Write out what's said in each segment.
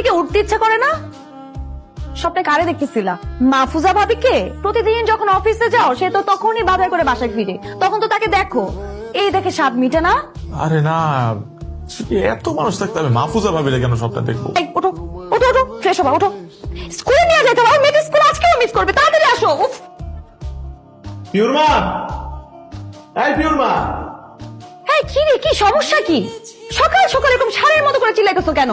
থেকে উঠতে ইচ্ছা করে না? স্বপ্নে কারে দেখতেছিলা? মাহফুজা ভাবিকে? প্রতিদিন যখন অফিসে যাও সে তো তখনই বাজার করে বাসায় ফিরে, তখন তো তাকে দেখো, এই দেখে স্বাদ মিটে না? আরে না, এত মানুষ থাকতে হবে মাহফুজা ভাবিলে কেন সবটা দেখবো? এই ওঠো ওঠো ওঠো, ফ্রেশ হবা, ওঠো। স্কুলে নিয়ে যেতে হবে, মেয়েটা স্কুল আজকেও মিস করবে, তাড়াতাড়ি আসো। উফ, পিওর মা, এই পিওর মা। এই কি রে, কি সমস্যা কি? সকাল সকাল এরকম সারের মতো করে চিল্লাইতেছো কেন?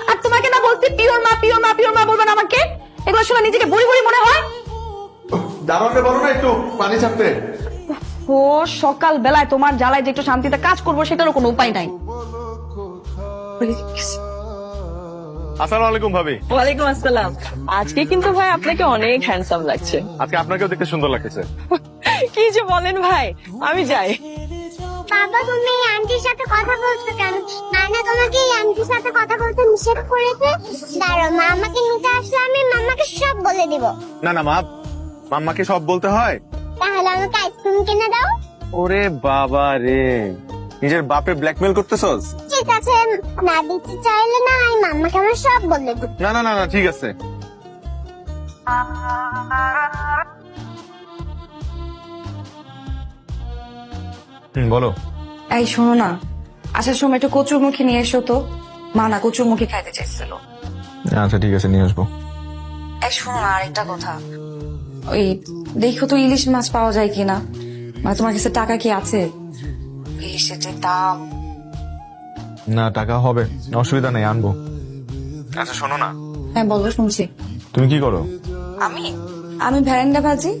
আর তোমাকে না বলছি পিওর মা পিওর মা পিওর মা বলবে না আমাকে? এগুলো শুনে নিজেকে বুড়ি বুড়ি মনে হয়? দারোয়ানকে বলো না একটু পানি ছাড়তে। ও সকাল বেলায় তোমার জ্বালায় যে একটু শান্তিতে কাজ করবো সেটারও কোনো উপায় নাই। আসসালামু আলাইকুম ভাবি। ওয়ালাইকুম আসসালাম। আজকে কিন্তু ভাই আপনাকে অনেক হ্যান্ডসাম লাগছে। আজকে আপনাকেও দেখতে সুন্দর লাগতেছে। কি যে বলেন ভাই, আমি যাই। বাবা তুমি এই আন্টির সাথে কথা বলছো কেন? নানা তোমাকে এই আন্টির সাথে কথা বলতে নিষেধ করেছে। দাঁড়াও, মা আমাকে নিতে আসলে আমি মাম্মাকে সব বলে দিব। না না মা, মাম্মাকে সব বলতে হয়? তাহলে আমাকে আইসক্রিম কিনে দাও। ওরে বাবা রে, নিজের বাপে ব্ল্যাকমেল করতেছস? ঠিক আছে, না দিতে চাইলে না আমি মাম্মাকে আমার সব বলে দিব। না না না না, ঠিক আছে। বলো। এই শোনো না, আসার সময় একটু কচুরমুখী নিয়ে এসো তো। মা না কচুরমুখী খাইতে চাইছিল। আচ্ছা ঠিক আছে, নিয়ে আসবো। এই শোনো না, আরেকটা কথা, ওই দেখো তো ইলিশ মাছ পাওয়া যায় কিনা। মানে তোমার কাছে টাকা কি আছে? ইলিশের যে দাম। না টাকা হবে, অসুবিধা নেই, আনবো। আচ্ছা শোনো না, হ্যাঁ বলো, শুনছি। তুমি কি করো? আমি আমি ভ্যারেন্ডা ভাজি,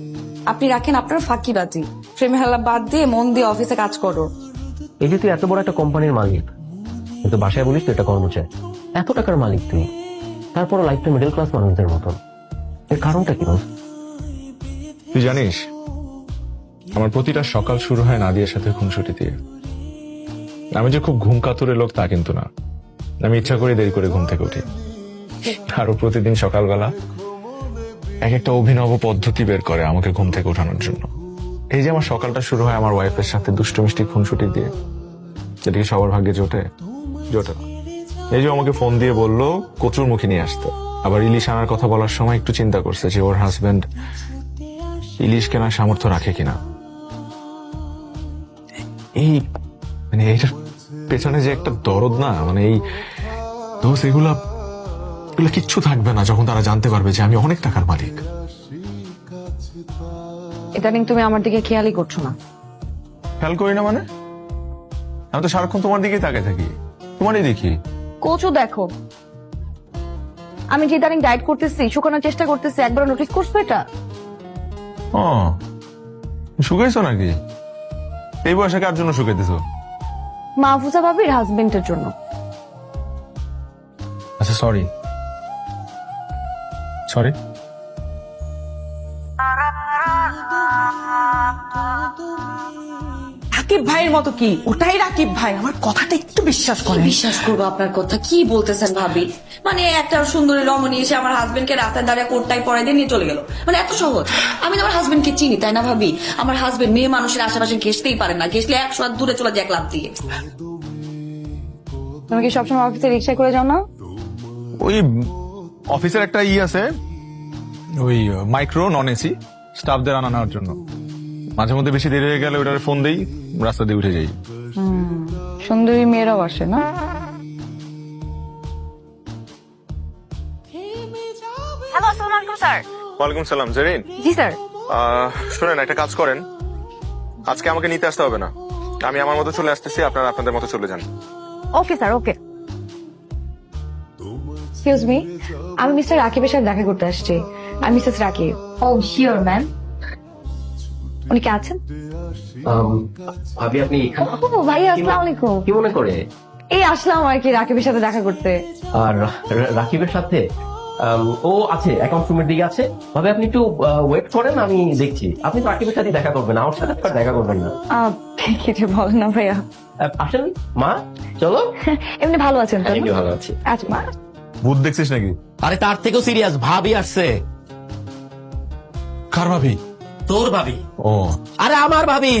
আপনি রাখেন আপনার ফাঁকি বাজি। প্রেমে হেলা বাদ দিয়ে মন দিয়ে অফিসে কাজ করো। এই যে তুই এত বড় একটা কোম্পানির মালিক, কিন্তু বাসায় বলিস তুই একটা কর্মচারী। এত টাকার মালিক তুই, তারপরও লাইফটা মিডল ক্লাস মানুষদের মতন। এর কারণটা কি বল? তুই জানিস আমার প্রতিটা সকাল শুরু হয় নাদিয়ার সাথে খুনসুটি দিয়ে। আমি যে খুব ঘুম কাতুরে লোক তা কিন্তু না, আমি ইচ্ছা করে দেরি করে ঘুম থেকে উঠি। আরো প্রতিদিন সকালবেলা এক একটা অভিনব পদ্ধতি বের করে আমাকে ঘুম থেকে ওঠানোর জন্য। এই যে আমার সকালটা শুরু হয় আমার ওয়াইফের সাথে দুষ্টু মিষ্টি খুনসুটি দিয়ে, যেটা কি সবার ভাগ্যে জোটে? জোটে না। এই যে আমাকে ফোন দিয়ে বললো কচুর মুখী নিয়ে আসতে, আবার ইলিশ আনার কথা বলার সময় একটু চিন্তা করছে যে ওর হাজবেন্ড ইলিশ কেনার সামর্থ্য রাখে কিনা। এই মানে এইটার পেছনে যে একটা দরদ না, মানে এই দোষ, এগুলা কিচ্ছু থাকবে না যখন তারা জানতে পারবে যে আমি অনেক টাকার মালিক। ইদানিং তুমি আমার দিকে খেয়ালই করছো না। খেয়াল করি না মানে? আমি তো সারাক্ষণ তোমার দিকেই তাকায় থাকি, তোমারই দেখি। কোচও দেখো, আমি যে ইদানিং ডায়েট করতেছি, শুকানোর চেষ্টা করতেছি, একবার নোটিস করছো এটা? ও শুকাইছো নাকি? এই বয়সে কার জন্য শুকাইতেছো? মাহফুজা ভাবির হাজবেন্ডের জন্য। আচ্ছা সরি সরি। রাকিব ভাইয়ের মতো কি? ওটাই রাকিব ভাই, আমার কথাটা একটু বিশ্বাস কি করে। বিশ্বাস করবো আপনার কথা? কি বলতেছেন ভাবি? মানে একটা সুন্দরী রমণী এসে আমার হাজবেন্ডকে রাস্তায় দাঁড়িয়ে কোটটাই পরে দিয়ে নিয়ে চলে গেল, মানে এত সহজ? আমি তো আমার হাজবেন্ডকে চিনি, তাই না ভাবি? আমার হাজবেন্ড মেয়ে মানুষের আশেপাশে ঘেসতেই পারে না, ঘেসলে 100 হাত দূরে চলে যায় এক লাফ দিয়ে। তুমি কি সবসময় অফিসে রিক্সায় করে যাও না? ওই অফিসের একটা আছে, ওই মাইক্রো নন এসি স্টাফদের আনা নেওয়ার জন্য। মাঝে মধ্যে বেশি দেরি হয়ে গেলে ওটার ফোন দেই, রাস্তা দিয়ে উঠে যাই। সুন্দরী মেয়েরাও আসে না? হ্যালো, আসসালামু আলাইকুম স্যার। ওয়ালাইকুম সালাম। জেরিন, জি স্যার। শোনেন, একটা কাজ করেন, আজকে আমাকে নিতে আসতে হবে না, আমি আমার মতো চলে আসতেছি, আপনারা আপনাদের মতো চলে যান। ওকে স্যার, ওকে। এক্সকিউজ মি, আমি মিস্টার রাকিবের সাথে দেখা করতে আসছি। আমি মিসেস রাকিব। ও শিওর ম্যাম। উনি কি আছেন? ভাবি আপনি এখানে? ও ভাইয়া, আসসালামু আলাইকুম। কি মনে করে? এই আসলাম আর কি রাকিবের সাথে দেখা করতে। আর রাকিবের সাথে? ও আছে, অ্যাকাউন্ট রুমের দিকে আছে। ভাবে আপনি একটু ওয়েট করেন, আমি দেখছি। আপনি তো রাকিবের সাথে দেখা করবেন, আমার সাথে আর দেখা করবেন না। কিছু বলেন না ভাইয়া। আসেন মা, চলো। এমনি ভালো আছেন তো? আমি ভালো আছি। আচ্ছা মা। ভূত দেখছিস নাকি? আরে তার থেকেও সিরিয়াস, ভাবি আসছে। কার ভাবি? তোর ভাবি। ও আরে আমার ভাবি।